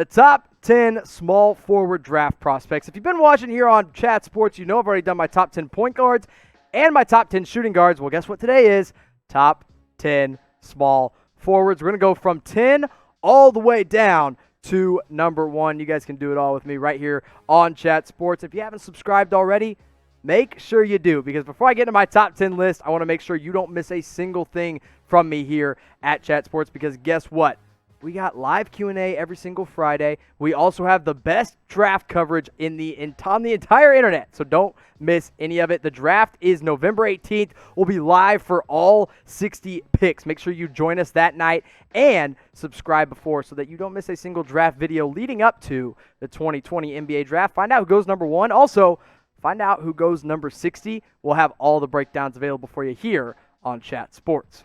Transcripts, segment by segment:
The top 10 small forward draft prospects. If you've been watching here on Chat Sports, you know I've already done my top 10 point guards and my top 10 shooting guards. Well, guess what today is? Top 10 small forwards. We're going to go from 10 all the way down to number 1. You guys can do it all with me right here on Chat Sports. If you haven't subscribed already, make sure you do, because before I get into my top 10 list, I want to make sure you don't miss a single thing from me here at Chat Sports, because guess what? We got live Q&A every single Friday. We also have the best draft coverage on the entire internet, so don't miss any of it. The draft is November 18th. We'll be live for all 60 picks. Make sure you join us that night and subscribe before so that you don't miss a single draft video leading up to the 2020 NBA draft. Find out who goes number 1. Also, find out who goes number 60. We'll have all the breakdowns available for you here on Chat Sports.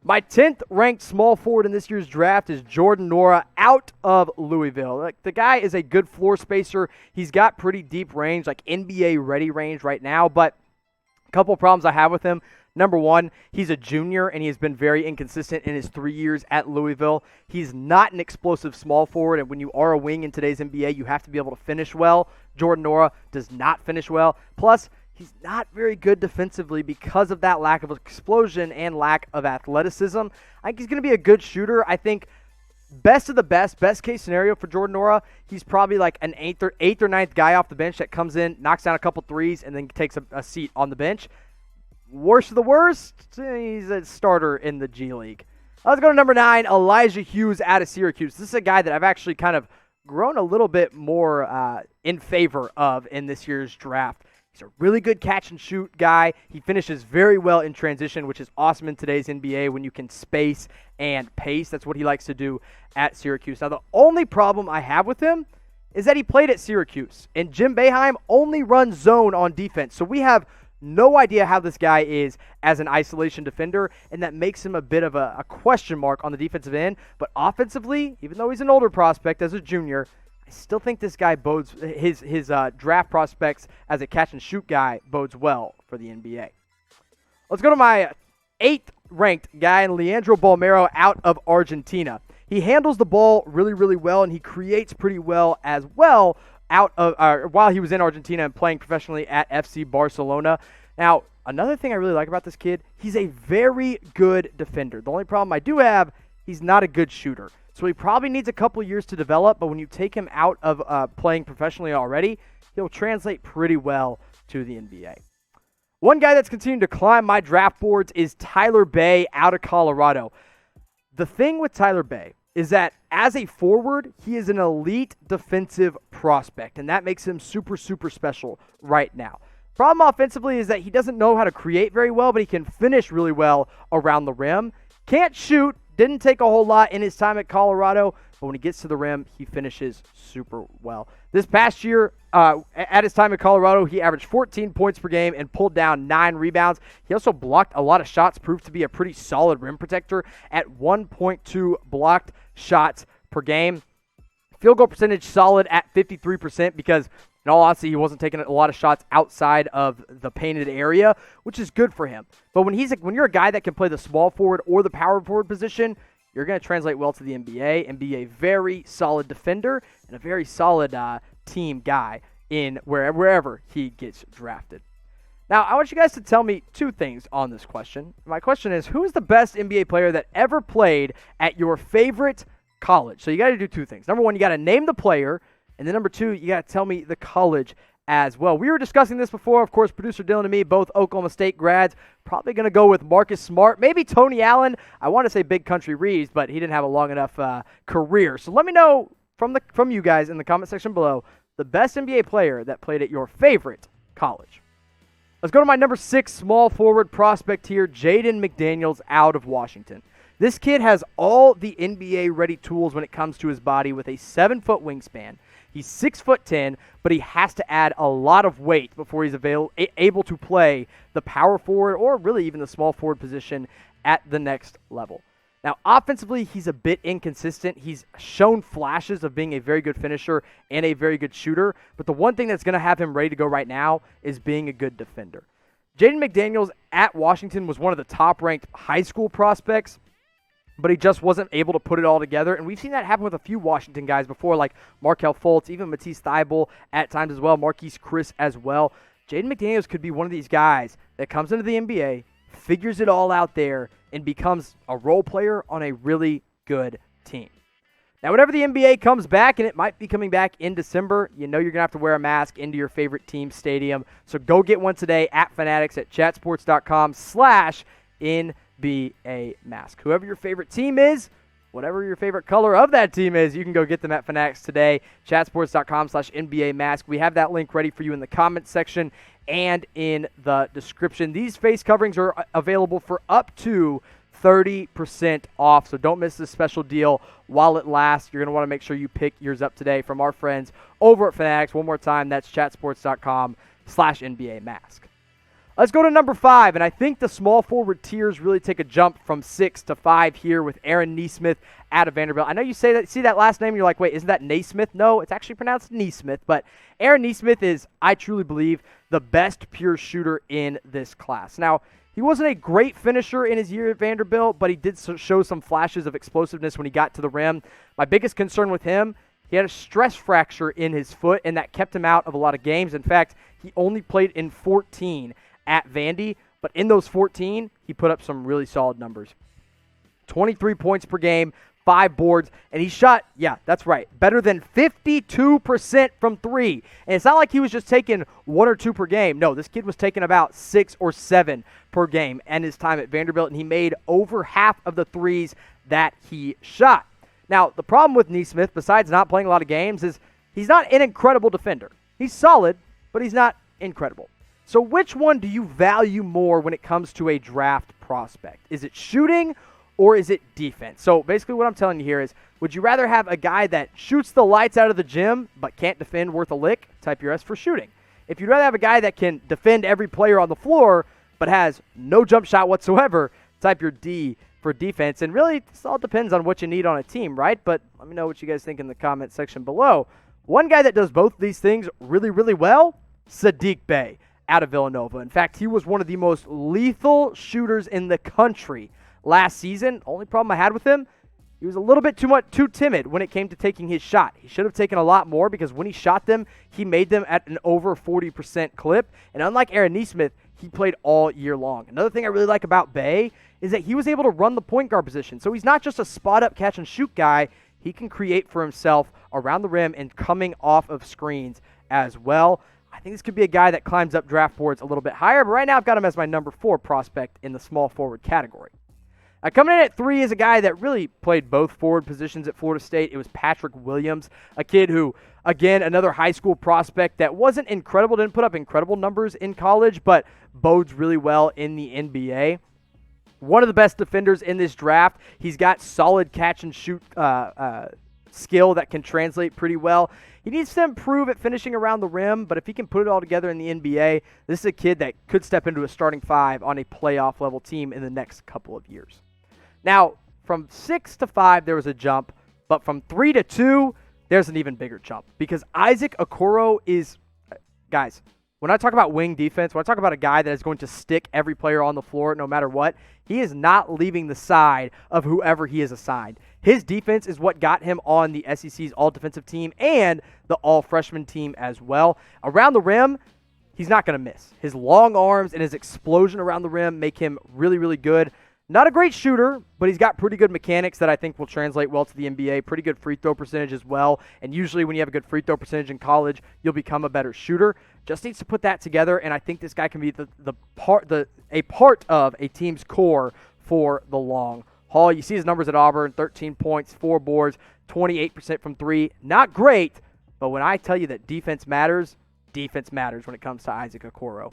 My 10th ranked small forward in this year's draft is Jordan NWORA out of Louisville. The guy is a good floor spacer. He's got pretty deep range, like NBA ready range right now, but a couple problems I have with him. Number one, he's a junior, and he has been very inconsistent in his 3 years at Louisville. He's not an explosive small forward, and when you are a wing in today's NBA, you have to be able to finish well. Jordan NWORA does not finish well. Plus, he's not very good defensively because of that lack of explosion and lack of athleticism. I think he's going to be a good shooter. I think best of the best case scenario for Jordan NWORA, he's probably like an eighth or ninth guy off the bench that comes in, knocks down a couple threes, and then takes a seat on the bench. Worst of the worst, he's a starter in the G League. Let's go to number 9, Elijah Hughes out of Syracuse. This is a guy that I've actually kind of grown a little bit more in favor of in this year's draft. He's a really good catch-and-shoot guy. He finishes very well in transition, which is awesome in today's NBA when you can space and pace. That's what he likes to do at Syracuse. Now, the only problem I have with him is that he played at Syracuse, and Jim Boeheim only runs zone on defense. So we have no idea how this guy is as an isolation defender, and that makes him a bit of a question mark on the defensive end. But offensively, even though he's an older prospect as a junior, I still think this guy bodes his draft prospects as a catch-and-shoot guy bodes well for the NBA. Let's go to my 8th ranked guy, Leandro Bolmaro out of Argentina. He handles the ball really, really well, and he creates pretty well as well while he was in Argentina and playing professionally at FC Barcelona. Now, another thing I really like about this kid, he's a very good defender. The only problem I do have, he's not a good shooter. So he probably needs a couple years to develop, but when you take him out of playing professionally already, he'll translate pretty well to the NBA. One guy that's continuing to climb my draft boards is Tyler Bey out of Colorado. The thing with Tyler Bey is that as a forward, he is an elite defensive prospect, and that makes him super, super special right now. Problem offensively is that he doesn't know how to create very well, but he can finish really well around the rim. Can't shoot. Didn't take a whole lot in his time at Colorado, but when he gets to the rim, he finishes super well. This past year, at his time at Colorado, he averaged 14 points per game and pulled down 9 rebounds. He also blocked a lot of shots, proved to be a pretty solid rim protector at 1.2 blocked shots per game. Field goal percentage solid at 53% because, in all honesty, he wasn't taking a lot of shots outside of the painted area, which is good for him. But when you're a guy that can play the small forward or the power forward position, you're going to translate well to the NBA and be a very solid defender and a very solid team guy in wherever he gets drafted. Now, I want you guys to tell me 2 things on this question. My question is, who is the best NBA player that ever played at your favorite college? So you got to do 2 things. Number 1, you got to name the player. And then number 2, you got to tell me the college as well. We were discussing this before. Of course, producer Dylan and me, both Oklahoma State grads. Probably going to go with Marcus Smart. Maybe Tony Allen. I want to say Big Country Reeves, but he didn't have a long enough career. So let me know from you guys in the comment section below the best NBA player that played at your favorite college. Let's go to my number 6 small forward prospect here, Jaden McDaniels out of Washington. This kid has all the NBA-ready tools when it comes to his body with a 7-foot wingspan. He's 6'10", but he has to add a lot of weight before he's able to play the power forward or really even the small forward position at the next level. Now, offensively, he's a bit inconsistent. He's shown flashes of being a very good finisher and a very good shooter, but the one thing that's going to have him ready to go right now is being a good defender. Jaden McDaniels at Washington was one of the top-ranked high school prospects. but he just wasn't able to put it all together. And we've seen that happen with a few Washington guys before, like Markelle Fultz, even Matisse Thybulle at times as well, Marquise Chris as well. Jaden McDaniels could be one of these guys that comes into the NBA, figures it all out there, and becomes a role player on a really good team. Now, whenever the NBA comes back, and it might be coming back in December, you know you're going to have to wear a mask into your favorite team stadium. So go get one today at Fanatics at chatsports.com/NBA mask. Whoever your favorite team is, whatever your favorite color of that team is, you can go get them at Fanatics today. Chatsports.com/NBA mask. We have that link ready for you in the comments section and in the description. These face coverings are available for up to 30% off, so don't miss this special deal while it lasts. You're going to want to make sure you pick yours up today from our friends over at Fanatics. One more time, that's chatsports.com/NBA mask. Let's go to number 5, and I think the small forward tiers really take a jump from 6 to 5 here with Aaron Nesmith out of Vanderbilt. I know you see that last name, and you're like, wait, isn't that Naismith? No, it's actually pronounced Nesmith, but Aaron Nesmith is, I truly believe, the best pure shooter in this class. Now, he wasn't a great finisher in his year at Vanderbilt, but he did show some flashes of explosiveness when he got to the rim. My biggest concern with him, he had a stress fracture in his foot, and that kept him out of a lot of games. In fact, he only played in 14 at Vandy, but in those 14, he put up some really solid numbers. 23 points per game, 5 boards, and he shot, yeah, that's right, better than 52% from 3. And it's not like he was just taking 1 or 2 per game. No, this kid was taking about 6 or 7 per game in his time at Vanderbilt, and he made over half of the threes that he shot. Now, the problem with Nesmith, besides not playing a lot of games, is he's not an incredible defender. He's solid, but he's not incredible. So which one do you value more when it comes to a draft prospect? Is it shooting or is it defense? So basically what I'm telling you here is, would you rather have a guy that shoots the lights out of the gym but can't defend worth a lick? Type your S for shooting. If you'd rather have a guy that can defend every player on the floor but has no jump shot whatsoever, type your D for defense. And really, this all depends on what you need on a team, right? But let me know what you guys think in the comment section below. One guy that does both of these things really, really well, Saddiq Bey out of Villanova. In fact, he was one of the most lethal shooters in the country last season. Only problem I had with him, he was a little bit too timid when it came to taking his shot. He should have taken a lot more, because when he shot them, he made them at an over 40% clip. And unlike Aaron Nesmith, he played all year long. Another thing I really like about Bey is that he was able to run the point guard position. So he's not just a spot-up catch-and-shoot guy. He can create for himself around the rim and coming off of screens as well. I think this could be a guy that climbs up draft boards a little bit higher, but right now I've got him as my number 4 prospect in the small forward category. Now, coming in at 3 is a guy that really played both forward positions at Florida State. It was Patrick Williams, a kid who, again, another high school prospect that wasn't incredible, didn't put up incredible numbers in college, but bodes really well in the NBA. One of the best defenders in this draft. He's got solid catch-and-shoot skill that can translate pretty well. He needs to improve at finishing around the rim, but if he can put it all together in the NBA, this is a kid that could step into a starting 5 on a playoff-level team in the next couple of years. Now, from 6 to 5, there was a jump, but from 3 to 2, there's an even bigger jump, because Isaac Okoro is, guys, when I talk about wing defense, when I talk about a guy that is going to stick every player on the floor no matter what, he is not leaving the side of whoever he is assigned. His defense is what got him on the SEC's all-defensive team and the all-freshman team as well. Around the rim, he's not going to miss. His long arms and his explosion around the rim make him really, really good. Not a great shooter, but he's got pretty good mechanics that I think will translate well to the NBA. Pretty good free throw percentage as well. And usually when you have a good free throw percentage in college, you'll become a better shooter. Just needs to put that together, and I think this guy can be a part of a team's core for the long haul. You see his numbers at Auburn: 13 points, 4 boards, 28% from 3. Not great, but when I tell you that defense matters when it comes to Isaac Okoro.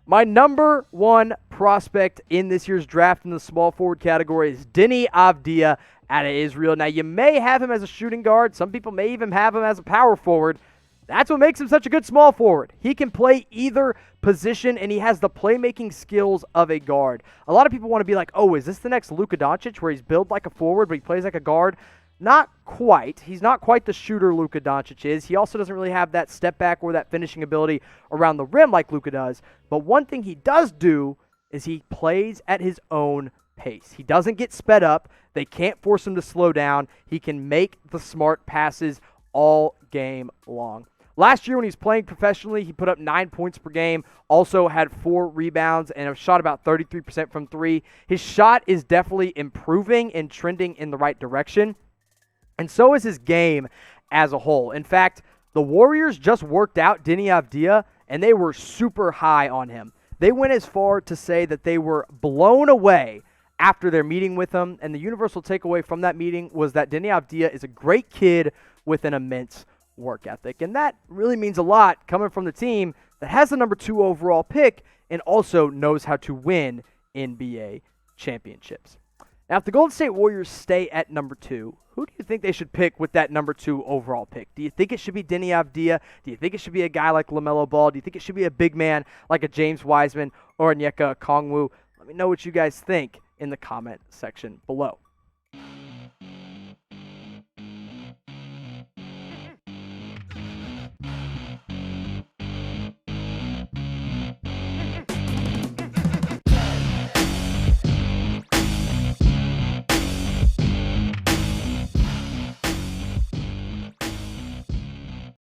My number 1 prospect in this year's draft in the small forward category is Deni Avdija out of Israel. Now, you may have him as a shooting guard. Some people may even have him as a power forward. That's what makes him such a good small forward. He can play either position, and he has the playmaking skills of a guard. A lot of people want to be like, oh, is this the next Luka Doncic, where he's built like a forward but he plays like a guard? Not quite. He's not quite the shooter Luka Doncic is. He also doesn't really have that step back or that finishing ability around the rim like Luka does. But one thing he does do is he plays at his own pace. He doesn't get sped up. They can't force him to slow down. He can make the smart passes all game long. Last year when he was playing professionally, he put up 9 points per game, also had 4 rebounds, and shot about 33% from 3. His shot is definitely improving and trending in the right direction, and so is his game as a whole. In fact, the Warriors just worked out Deni Avdija, and they were super high on him. They went as far to say that they were blown away after their meeting with him, and the universal takeaway from that meeting was that Deni Avdija is a great kid with an immense work ethic. And that really means a lot coming from the team that has the number 2 overall pick and also knows how to win NBA championships. Now, if the Golden State Warriors stay at number 2, who do you think they should pick with that number 2 overall pick? Do you think it should be Deni Avdija? Do you think it should be a guy like LaMelo Ball? Do you think it should be a big man like a James Wiseman or Onyeka Okongwu? Let me know what you guys think in the comment section below.